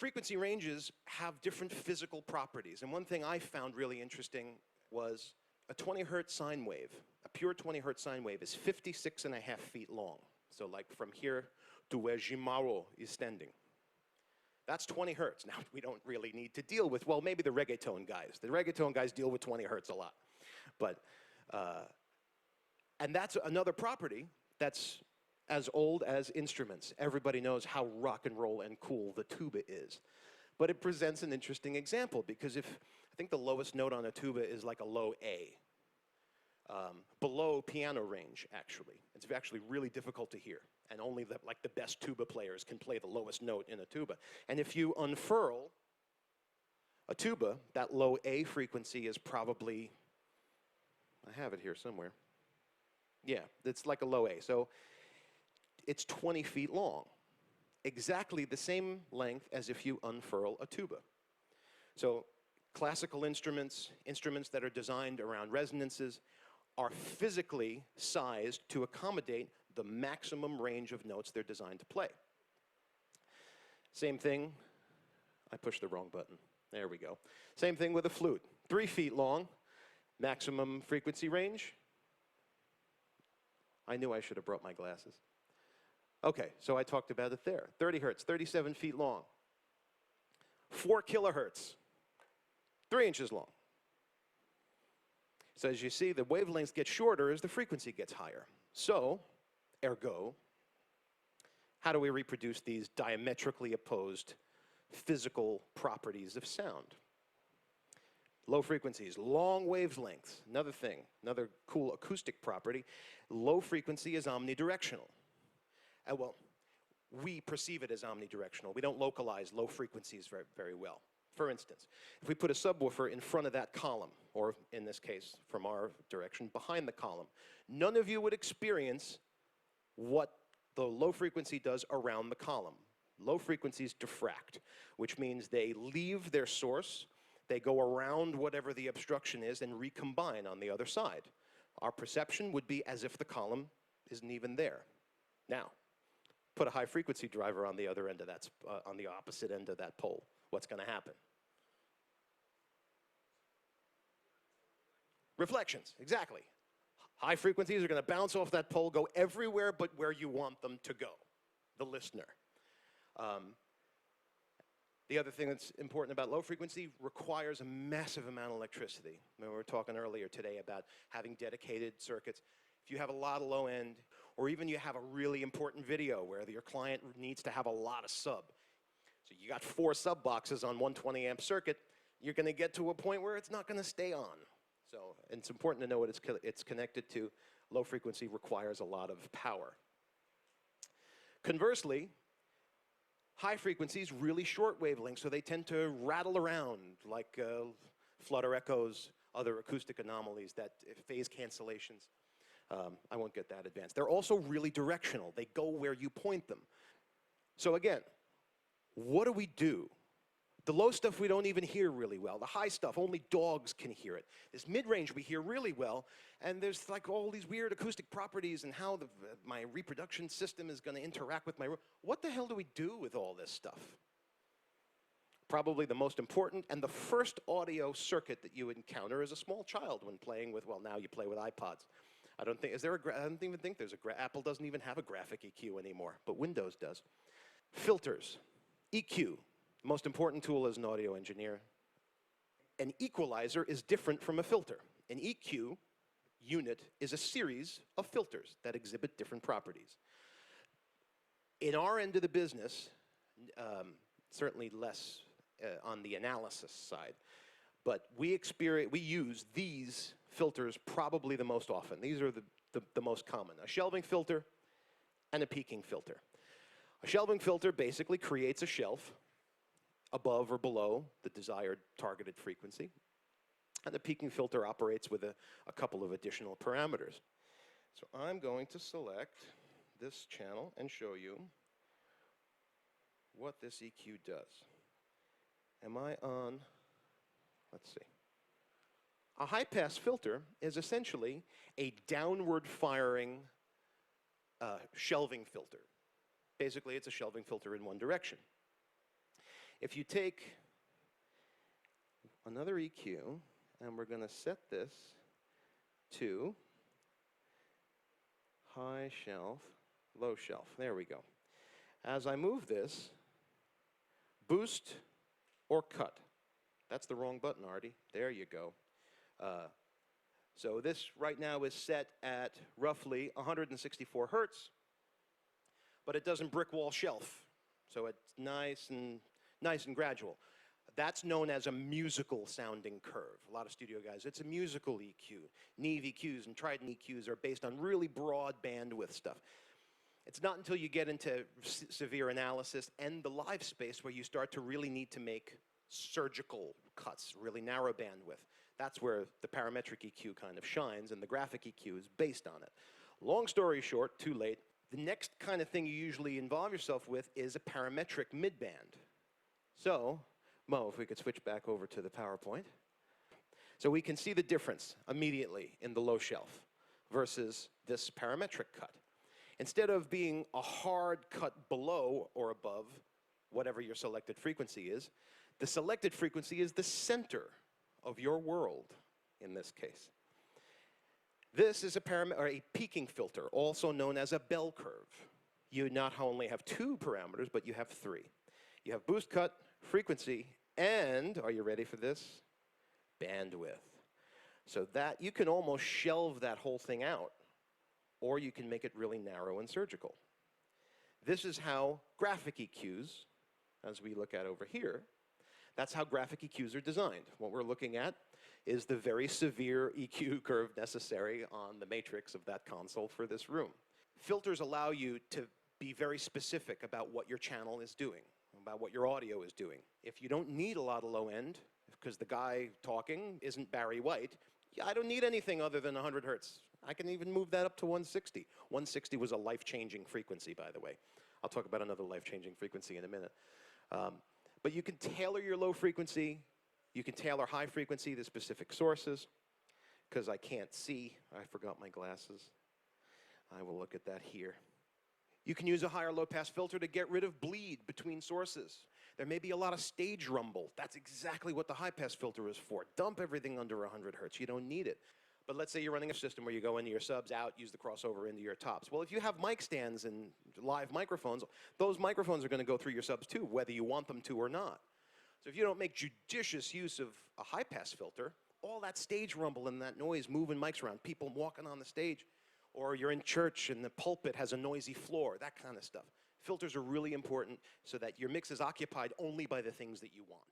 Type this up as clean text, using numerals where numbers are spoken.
frequency ranges have different physical properties. And one thing I found really interesting was a 20 hertz sine wave. A pure 20 hertz sine wave is 56.5 feet long. So like from here to where Jimaro is standing. That's 20 hertz. Now, we don't really need to deal with, well, maybe the reggaeton guys. The reggaeton guys deal with 20 hertz a lot. But, and that's another property that's as old as instruments. Everybody knows how rock and roll and cool the tuba is. But it presents an interesting example, because I think the lowest note on a tuba is like a low A. Below piano range, actually. It's actually really difficult to hear. And only the best tuba players can play the lowest note in a tuba. And if you unfurl a tuba, that low A frequency is probably, I have it here somewhere. Yeah, it's like a low A. So it's 20 feet long. Exactly the same length as if you unfurl a tuba. So classical instruments, instruments that are designed around resonances, are physically sized to accommodate the maximum range of notes they're designed to play. Same thing, I pushed the wrong button. There we go. Same thing with a flute. 3 feet long, maximum frequency range. I knew I should have brought my glasses. Okay, so I talked about it there. 30 hertz, 37 feet long. 4 kilohertz, 3 inches long. So as you see, the wavelengths get shorter as the frequency gets higher. So, ergo, how do we reproduce these diametrically opposed physical properties of sound? Low frequencies, long wavelengths. Another thing, another cool acoustic property. Low frequency is omnidirectional. Well, we perceive it as omnidirectional. We don't localize low frequencies very, very well. For instance, if we put a subwoofer in front of that column, or in this case, from our direction, behind the column, none of you would experience what the low frequency does around the column. Low frequencies diffract, which means they leave their source, they go around whatever the obstruction is, and recombine on the other side. Our perception would be as if the column isn't even there. Now, put a high frequency driver on the other end of that, on the opposite end of that pole. What's going to happen? Reflections, exactly. High frequencies are going to bounce off that pole, go everywhere but where you want them to go, the listener. The other thing that's important about low frequency, requires a massive amount of electricity. We were talking earlier today about having dedicated circuits. If you have a lot of low end, or even you have a really important video where your client needs to have a lot of sub. So you got 4 sub boxes on 120 amp circuit, you're going to get to a point where it's not going to stay on. So it's important to know what it's connected to. Low frequency requires a lot of power. Conversely, high frequencies, really short wavelengths, so they tend to rattle around like flutter echoes, other acoustic anomalies, that phase cancellations. I won't get that advanced. They're also really directional. They go where you point them. So again, what do we do? The low stuff we don't even hear really well. The high stuff, only dogs can hear it. This mid-range we hear really well, and there's like all these weird acoustic properties and how my reproduction system is going to interact with my room. What the hell do we do with all this stuff? Probably the most important and the first audio circuit that you encounter as a small child when playing with, well, now you play with iPods. I don't even think there's Apple doesn't even have a graphic EQ anymore, but Windows does. Filters, EQ. Most important tool as an audio engineer. An equalizer is different from a filter. An EQ unit is a series of filters that exhibit different properties. In our end of the business, certainly less on the analysis side, but we use these filters probably the most often. These are the most common. A shelving filter and a peaking filter. A shelving filter basically creates a shelf above or below the desired targeted frequency. And the peaking filter operates with a couple of additional parameters. So I'm going to select this channel and show you what this EQ does. Am I on? Let's see. A high-pass filter is essentially a downward-firing shelving filter. Basically, it's a shelving filter in one direction. If you take another EQ, and we're going to set this to high shelf, low shelf. There we go. As I move this, boost or cut. That's the wrong button, Artie. There you go. So this right now is set at roughly 164 hertz, but it doesn't brick wall shelf. So it's nice and gradual. That's known as a musical sounding curve. A lot of studio guys, it's a musical EQ. Neve EQs and Trident EQs are based on really broad bandwidth stuff. It's not until you get into severe analysis and the live space where you start to really need to make surgical cuts, really narrow bandwidth. That's where the parametric EQ kind of shines, and the graphic EQ is based on it. Long story short, too late, the next kind of thing you usually involve yourself with is a parametric midband. So, Mo, if we could switch back over to the PowerPoint. So we can see the difference immediately in the low shelf versus this parametric cut. Instead of being a hard cut below or above whatever your selected frequency is, the selected frequency is the center of your world in this case. This is a peaking filter, also known as a bell curve. You not only have two parameters, but you have three. You have boost, cut, frequency, and, are you ready for this? Bandwidth. So that you can almost shelve that whole thing out, or you can make it really narrow and surgical. This is how graphic EQs, as we look at over here, that's how graphic EQs are designed. What we're looking at is the very severe EQ curve necessary on the matrix of that console for this room. Filters allow you to be very specific about what your channel is doing, about what your audio is doing. If you don't need a lot of low end, because the guy talking isn't Barry White, I don't need anything other than 100 hertz. I can even move that up to 160. 160 was a life-changing frequency, by the way. I'll talk about another life-changing frequency in a minute. But you can tailor your low frequency. You can tailor high frequency to specific sources. Because I can't see, I forgot my glasses. I will look at that here. You can use a higher low-pass filter to get rid of bleed between sources. There may be a lot of stage rumble. That's exactly what the high-pass filter is for. Dump everything under 100 hertz. You don't need it. But let's say you're running a system where you go into your subs, out, use the crossover into your tops. Well, if you have mic stands and live microphones, those microphones are going to go through your subs too, whether you want them to or not. So if you don't make judicious use of a high-pass filter, all that stage rumble and that noise moving mics around, people walking on the stage, or you're in church and the pulpit has a noisy floor, that kind of stuff. Filters are really important so that your mix is occupied only by the things that you want.